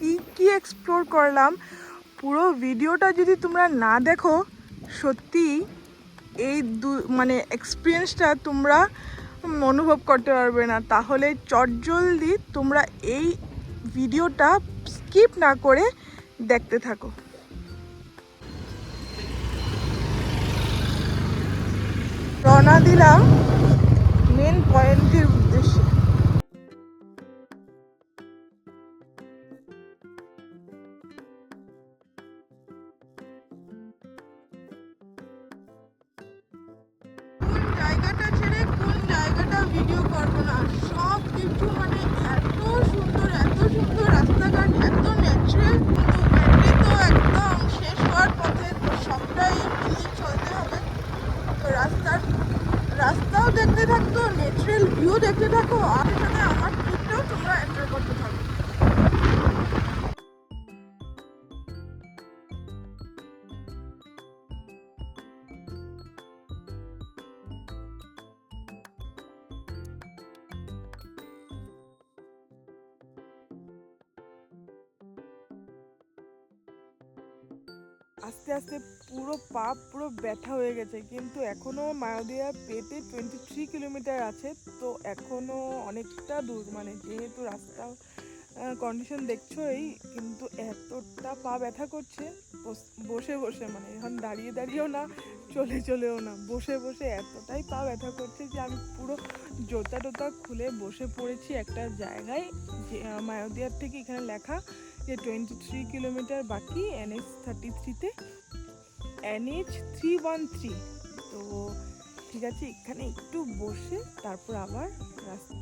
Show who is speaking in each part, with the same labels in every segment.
Speaker 1: কি কি এক্সপ্লোর করলাম। পুরো ভিডিওটা যদি তোমরা না দেখো সত্যি এই মানে এক্সপিরিয়েন্সটা তোমরা অনুভব করতে পারবে না। তাহলে চটজলদি তোমরা এই ভিডিওটা স্কিপ না করে দেখতে থাকো। রওনা দিলাম মেন পয়েন্টের উদ্দেশ্যে। কোন জায়গাটা ছেড়ে কোন জায়গাটা ভিডিও করবো না, সব কিছু মানে এত সুন্দর রাস্তাঘাট, এত ন্যাচারাল। কিন্তু ব্যাটারি তো একদম শেষ হওয়ার পথে, তো সবটাই মিলিয়ে চলতে হবে। তো রাস্তাও দেখতে থাকতো, ন্যাচারাল ভিউ দেখতে থাকো, আর সাথে আমার ট্রিপটাও তোমরা এনজয় করতে থাকো। আস্তে আস্তে পুরো পা পুরো ব্যথা হয়ে গেছে, কিন্তু এখনও মায়োদিয়া পেতে 23 কিলোমিটার আছে। তো এখনও অনেকটা দূর, মানে যেহেতু রাস্তা কন্ডিশন দেখছোই, কিন্তু এতটা পা ব্যথা করছে বসে বসে, মানে এখন দাঁড়িয়ে দাঁড়িয়েও না, চলেও না, বসে বসে এতটাই পা ব্যথা করছে যে আমি পুরো জোতা টোতা খুলে বসে পড়েছি একটা জায়গায়। যে মায়োদিয়ার থেকে এখানে লেখা যে 23 কিলোমিটার বাকি NH33-তে, NH313। তো ঠিক আছে, এখানে একটু বসে তারপর আবার রাস্তা।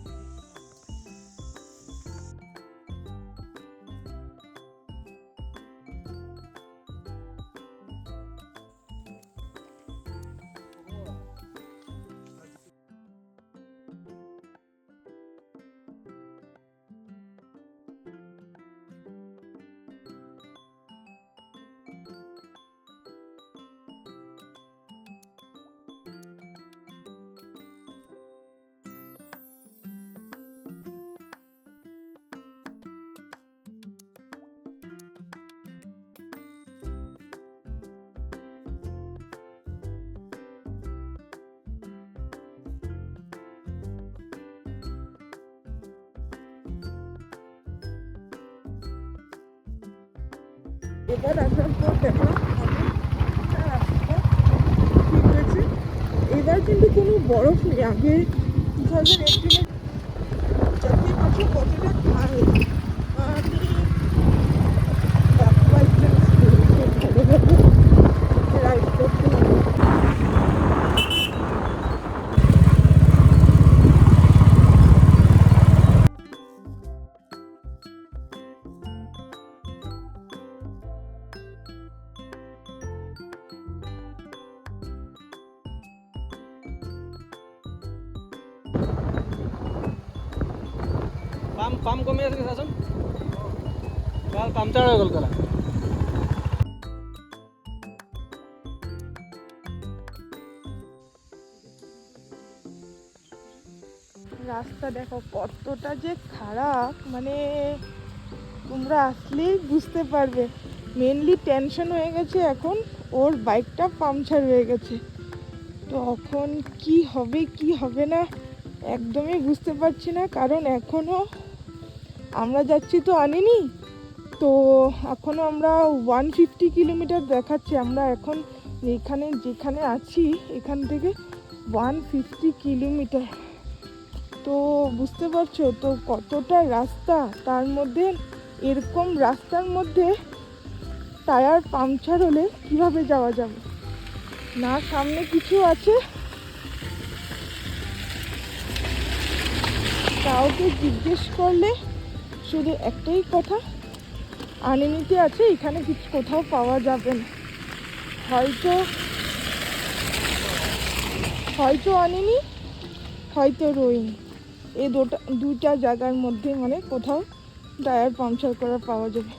Speaker 1: এবার আসার পর দেখলাম অনেকটা রাস্তা ঠিক হয়েছে। এবার কিন্তু কোনো বরফ নেই। আগে 2018-এ জাতীয় পাখি কতটা খায় রাইড করতে হবে।
Speaker 2: পাম কমি আছে চাচোন, কাল পামচাৰ হৈ গ'ল কালা।
Speaker 1: রাস্তা দেখো কতটা যে খারাপ, মানে তোমরা আসলেই বুঝতে পারবে। মেনলি টেনশন হয়ে গেছে এখন, ওর বাইকটা পাংচার হয়ে গেছে। তখন কি হবে কি হবে না একদমই বুঝতে পারছি না, কারণ এখনও আমরা যাচ্ছি তো আনিনি। তো এখনও আমরা 150 কিলোমিটার দেখাচ্ছি। আমরা এখন যেখানে আছি এখান থেকে 150 কিলোমিটার। তো বুঝতে পারছো তো কতটা রাস্তা, তার মধ্যে এরকম রাস্তার মধ্যে টায়ার পাংচার হলে কিভাবে যাওয়া যাবে? না সামনে কিছু আছে, কাউকে জিজ্ঞেস করলে শুধু একটাই কথা, আনিনিতে আছে, এখানে কিছু কোথাও পাওয়া যাবে না। হয়তো আনিনি, হয়তো রোইনি, এই দুটা জায়গার মধ্যে মানে কোথাও টায়ার পাংচার করা পাওয়া যাবে।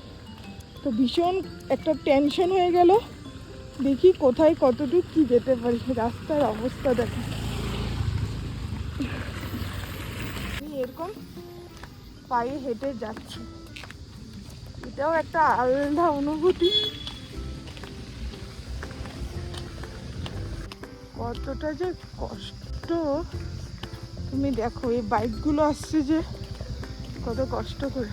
Speaker 1: তো ভীষণ একটা টেনশন হয়ে গেল, দেখি কোথায় কতটুকু কি যেতে পারি। রাস্তার অবস্থা দেখো, আমি এরকম পায়ে হেঁটে যাচ্ছি, এটাও একটা আলাদা অনুভূতি। কতটা যে কষ্ট তুমি দেখো, এই বাইকগুলো আসছে যে কত কষ্ট করে।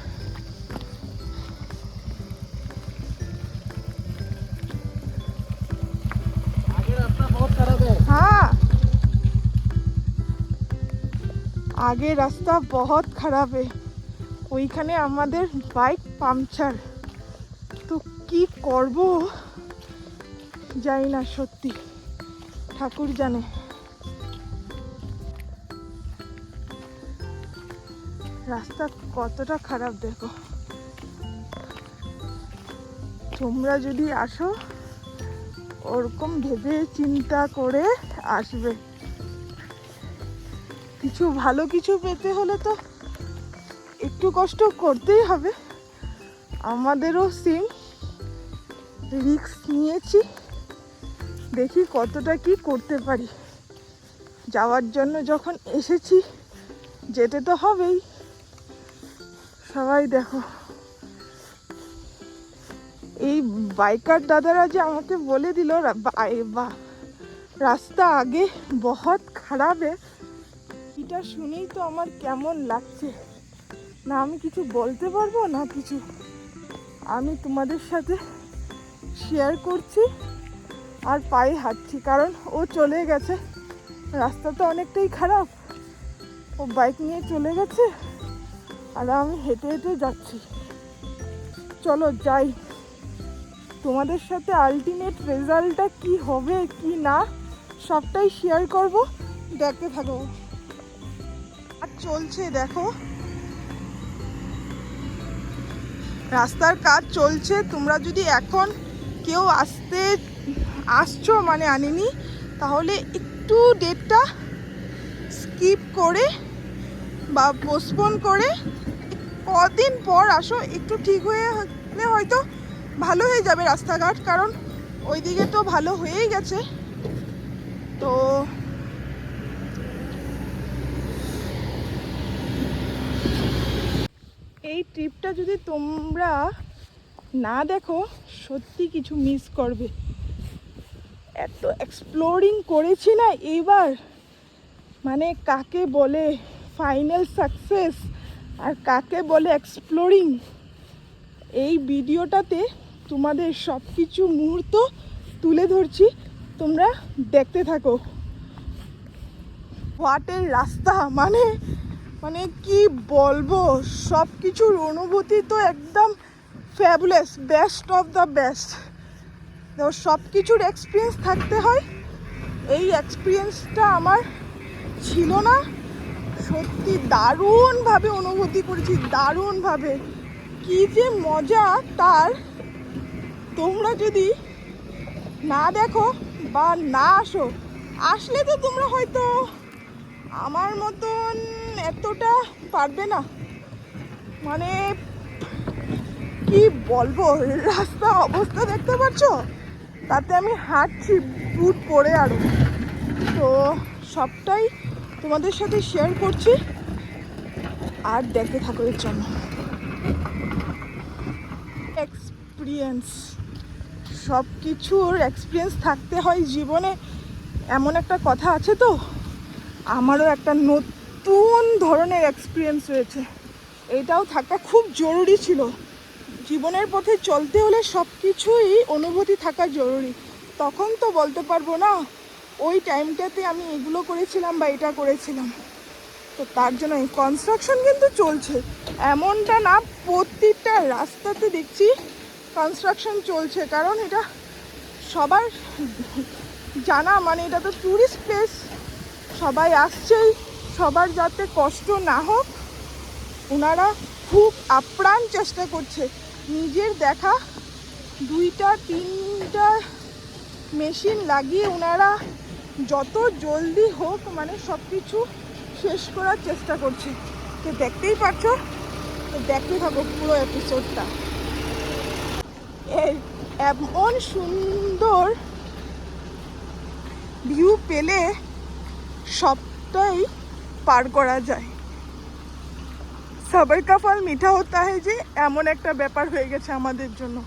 Speaker 2: आगे रास्ता बहुत खराब है।
Speaker 1: हाँ, আগে রাস্তা বহুত খারাপ। ওইখানে আমাদের বাইক পাংচার। তো কি করব জানি না, সত্যি ঠাকুর জানে। রাস্তা কতটা খারাপ দেখো। তোমরা যদি আসো ওরকম ভেবে চিন্তা করে আসবে। কিছু ভালো কিছু পেতে হলে তো একটু কষ্ট করতেই হবে। আমাদেরও সেম রিস্ক নিয়েছি, দেখি কতটা কি করতে পারি। যাওয়ার জন্য যখন এসেছি যেতে তো হবেই। সবাই দেখো, এই বাইকার দাদারা যে আমাকে বলে দিল রাস্তা আগে বহুত খারাপ। এটা শুনেই তো আমার কেমন লাগছে না, আমি কিছু বলতে পারবো না কিছু। আমি তোমাদের সাথে শেয়ার করছি আর পায়ে হাঁটছি, কারণ ও চলে গেছে। রাস্তা তো অনেকটাই খারাপ, ও বাইক নিয়ে চলে গেছে আর আমি হেঁটে হেঁটে যাচ্ছি। চলো যাই, তোমাদের সাথে আলটিমেট রেজাল্টটা কি হবে কি না সবটাই শেয়ার করব, দেখতে থাকো। আর চলছে দেখো, রাস্তার কাজ চলছে। তোমরা যদি এখন কেউ আসছো মানে আনিনি, তাহলে একটু ডেটটা স্কিপ করে বা পোস্টপোন করে কদিন পর আসো, একটু ঠিক হয়ে হলে হয়তো ভালো হয়ে যাবে রাস্তাঘাট, কারণ ওইদিকে তো ভালো হয়েই গেছে। তো এই ট্রিপটা যদি তোমরা না দেখো সত্যি কিছু মিস করবে। এত এক্সপ্লোরিং করেছি না এইবার, মানে কাকে বলে ফাইনাল সাকসেস আর কাকে বলে এক্সপ্লোরিং, এই ভিডিওটাতে তোমাদের সব কিছু মুহূর্ত তুলে ধরছি, তোমরা দেখতে থাকো। হোয়াটের রাস্তা মানে মানে কি বলবো, সব কিছুর অনুভূতি তো একদম fabulous, best of the best. তো সব কিছুর এক্সপিরিয়েন্স থাকতে হয়, এই এক্সপিরিয়েন্সটা আমার ছিল না। সত্যি দারুণভাবে অনুভূতি করেছি, দারুণভাবে। কি যে মজা তার, তোমরা যদি না দেখো বা না আসো, আসলে তো তোমরা হয়তো আমার মতন এতটা পারবে না। মানে কি বলবো, রাস্তা অবস্থা দেখতে পাচ্ছ, তাতে আমি হাঁটছি বুট পরে আরো। তো সবটাই তোমাদের সাথে শেয়ার করছি আর দেখতে থাকো এর জন্য। এক্সপিরিয়েন্স, সব কিছুর এক্সপিরিয়েন্স থাকতে হয় জীবনে, এমন একটা কথা আছে। তো আমারও একটা নতুন ধরনের এক্সপিরিয়েন্স রয়েছে, এটাও থাকা খুব জরুরি ছিল। জীবনের পথে চলতে হলে সব কিছুই অনুভূতি থাকা জরুরি। তখন তো বলতে পারবো না ওই টাইমটাতে আমি এগুলো করেছিলাম বা এটা করেছিলাম। তো তার জন্য কনস্ট্রাকশন কিন্তু চলছে, এমনটা না, প্রতিটা রাস্তাতে দেখছি কনস্ট্রাকশন চলছে। কারণ এটা সবার জানা, মানে এটা তো ট্যুরিস্ট প্লেস, সবাই আসছেই, সবার যাতে কষ্ট না হোক ওনারা খুব আপ্রাণ চেষ্টা করছে। নিজের দেখা 2-3টা মেশিন লাগিয়ে ওনারা যত জলদি হোক মানে সব কিছু শেষ করার চেষ্টা করছে। তো দেখতেই পাচ্ছ, তো দেখতে থাকো পুরো এপিসোডটা। এমন সুন্দর ভিউ পেলে সবটাই পার করা যায়। সবার কা ফল মিঠা হতা है যে এমন একটা ব্যাপার হয়ে গেছে আমাদের জন্য।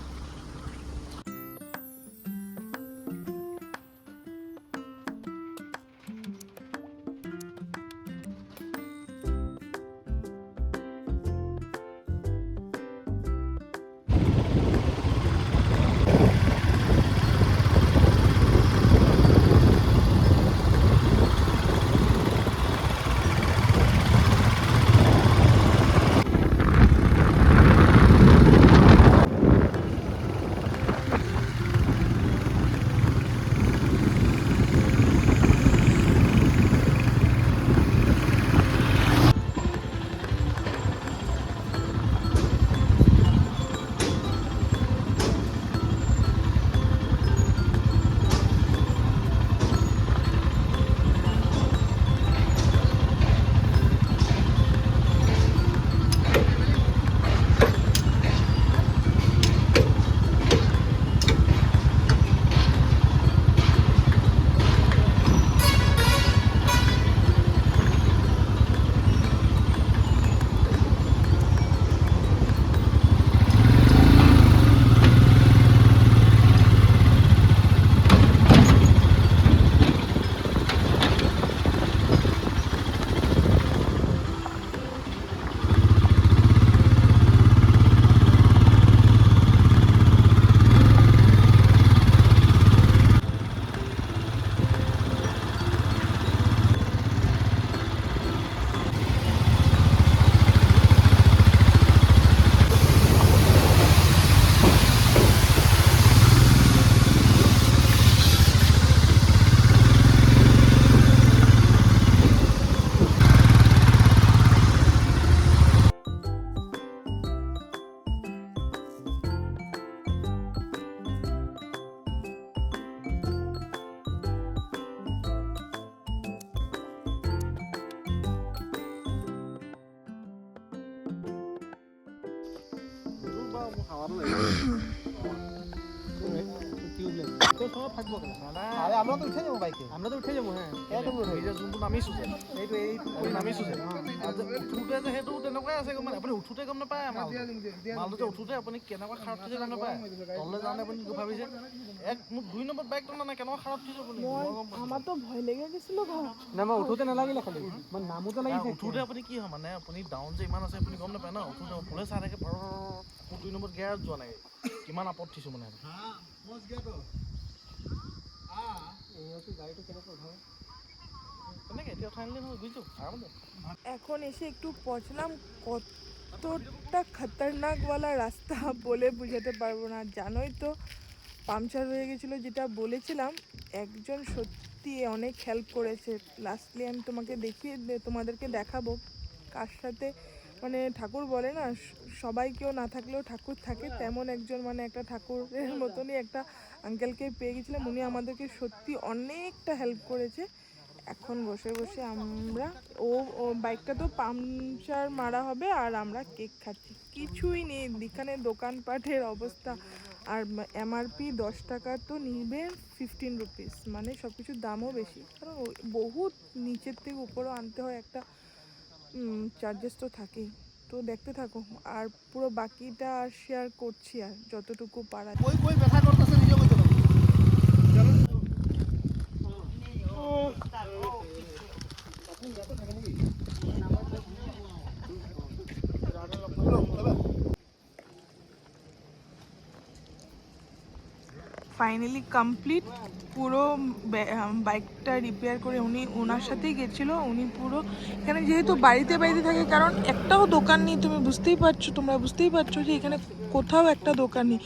Speaker 2: আমরা তো উঠে যাবো বাইকে, আমরা তো উঠে যাবো। হ্যাঁ এই যে যোনটো নামিছো যে এইটো নামিছো যে উঠোতে যে সেইটো তেনেকুৱাই আছে গম আপুনি উঠোতে গম নাপায় মালটো যে উঠোতে আপুনি কেনেকুৱা খাৰাপ থৈছে গম নাপায় তললৈ যাওঁতে আপুনি ভাবিছে এক মোক 2 নম্বৰ বাইক টনা নাই কেনেকুৱা খাৰাপ থৈছে আপুনি
Speaker 1: আমার তো ভয় লেগে গেছিল ঘর
Speaker 2: না মই উঠোতে নালাগিলে খালি মই নামোতে লাগিছে উঠোতে আপুনি কি হয় মানে আপুনি ডাউন যে ইমান আছে আপুনি গম নাপায় ন উঠোতে ওপৰলৈ চাই থাকে 2 নম্বৰ গিয়াৰত যোৱা নাই কিমান আপত থৈছো মানে
Speaker 1: এখন এসে একটু পৌঁছলাম কতটা খতরনাক वाला রাস্তা বলে বুঝাতে পারবো না জানোই তো পাংচার হয়ে গেছিলো যেটা বলেছিলাম একজন সত্যি অনেক হেল্প করেছে লাস্টলি আমি তোমাদেরকে দেখাবো কার সাথে মানে ঠাকুর বলে না সবাই কেউ না থাকলেও ঠাকুর থাকে তেমন একজন মানে একটা ঠাকুরের মতনই একটা আঙ্কেলকে পেয়ে গেছিলাম উনি আমাদেরকে সত্যি অনেকটা হেল্প করেছে এখন বসে বসে আমরা ও বাইকটা তো পাংচার মারা হবে আর আমরা কেক খাচ্ছি কিছুই নেই এখানে দোকানপাটের অবস্থা আর এমআরপি 10 টাকা তো নিবে 15 রুপিস মানে সব কিছুর দামও বেশি কারণ বহুত নিচের থেকে উপরেও আনতে হয় একটা চার্জেস তো থাকেই তো দেখতে থাকো আর পুরো বাকিটা শেয়ার করছি আর যতটুকু পারা ফাইনালি কমপ্লিট পুরো বাইকটা রিপেয়ার করে উনি ওনার সাথেই গেছিলো উনি পুরো এখানে যেহেতু বাড়িতে থাকে কারণ একটাও দোকান নেই তোমরা বুঝতেই পারছো যে এখানে কোথাও একটা দোকান নেই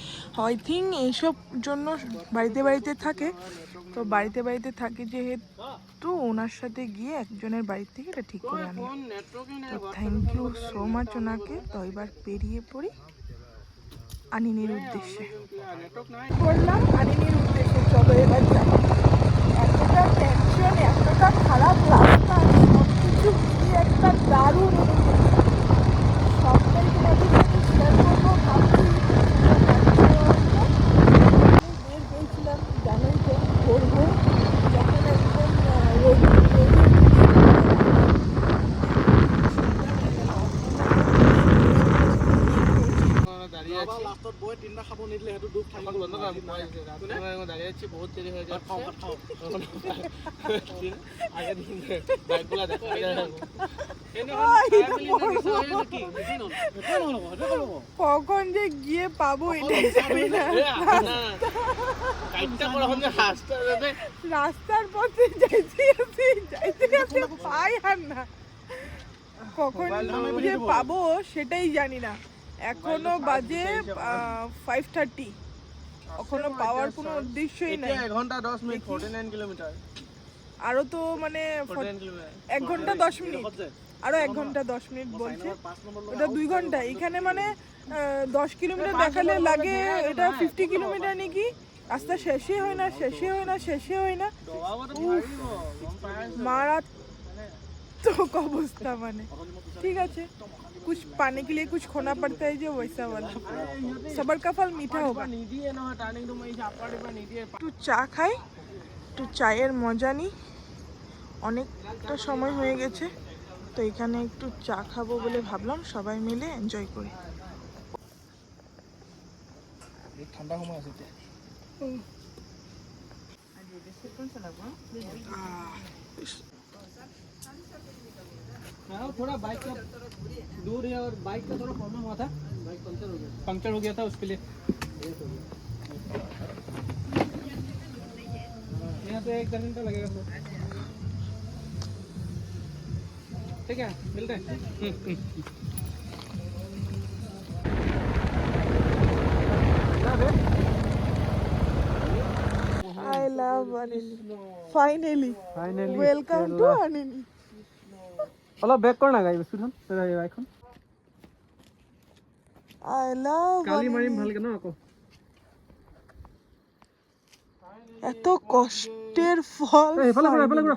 Speaker 1: আই থিঙ্ক এইসব জন্য বাড়িতে থাকে তো বাড়িতে থাকে যেহেতু ওনার সাথে গিয়ে একজনের বাড়ি থেকে এটা ঠিক করে আনলো তো থ্যাংক ইউ সো মাচ ওনাকে তো এবার বেরিয়ে পড়ি আনিনীর উদ্দেশ্যে করলাম আনিনীর উদ্দেশ্যে চলো এবার যাবো এতটা টেনশন এতটা খারাপ রাস্তা সব কিছু মিলিয়ে একটা দারুণ সবটাই তোমাদের সাথে শেয়ার করবো ভাবছি বের হয়েছিলাম জানোই তো করবো যখন একদম রোদ
Speaker 2: নবৌয়ে তিনিটা খাব নিদিলে সেইটো দুখ থাকিব
Speaker 3: দাঁড়িয়ে আছি বহুত দেরি হয়ে
Speaker 2: ভাত খাওঁ ভাত খাওঁ
Speaker 3: আগে বাইক গুলা দেখো
Speaker 1: কখন যে গিয়ে পাবো এটাই জানি না। রাস্তার পথে যাইতে পাই আর না, কখন যে পাবো সেটাই জানি না। এখনো বাজে 5:30, এখনো পাওয়ার কোনো উদ্দেশ্যই নাই।
Speaker 3: 1 ঘন্টা 10 মিনিট 49 কিলোমিটার
Speaker 1: আরো তো মানে 1 ঘন্টা 10 মিনিট, আরো 1 ঘন্টা 10 মিনিট বলছে, ওটা 2 ঘন্টা। এখানে মানে 10 কিলোমিটার দেখালে লাগে এটা 50 কিলোমিটার নাকি। রাস্তা শেষই হয় না, শেষই হয় না, শেষই হয় না। মারাত্মক অবস্থা মানে। ঠিক আছে, कुछ पाने के लिए कुछ खोना पड़ता है जो वैसा वाला। सबर का फल मीठा होगा। একটু চা খাই, একটু চায়ের মজা নিই। অনেকটা সময় হয়ে গেছে, তো এখানে একটু চা খাবো বলে ভাবলাম, সবাই মিলে এনজয় করি।
Speaker 2: ঠাণ্ডা সময় আছে এতিয়া।
Speaker 3: थोड़ा बाइक का दूर है और बाइक का थोड़ा प्रॉब्लम हुआ था, बाइक पंक्चर हो गया था, उसके लिए यहाँ पे 1 घंटा लगेगा सर। ठीक है, मिलते हैं।
Speaker 1: I love Anili. Finally. Welcome to Anili.
Speaker 3: অলপ ব্যাক কর না গাই বিস্কুটখন বাইকখন
Speaker 1: I love
Speaker 3: কালি মারিম
Speaker 1: Anili.
Speaker 3: ভালকে না আকৌ
Speaker 1: এত কষ্টের ফল
Speaker 3: এই ফলা ফলা ফলা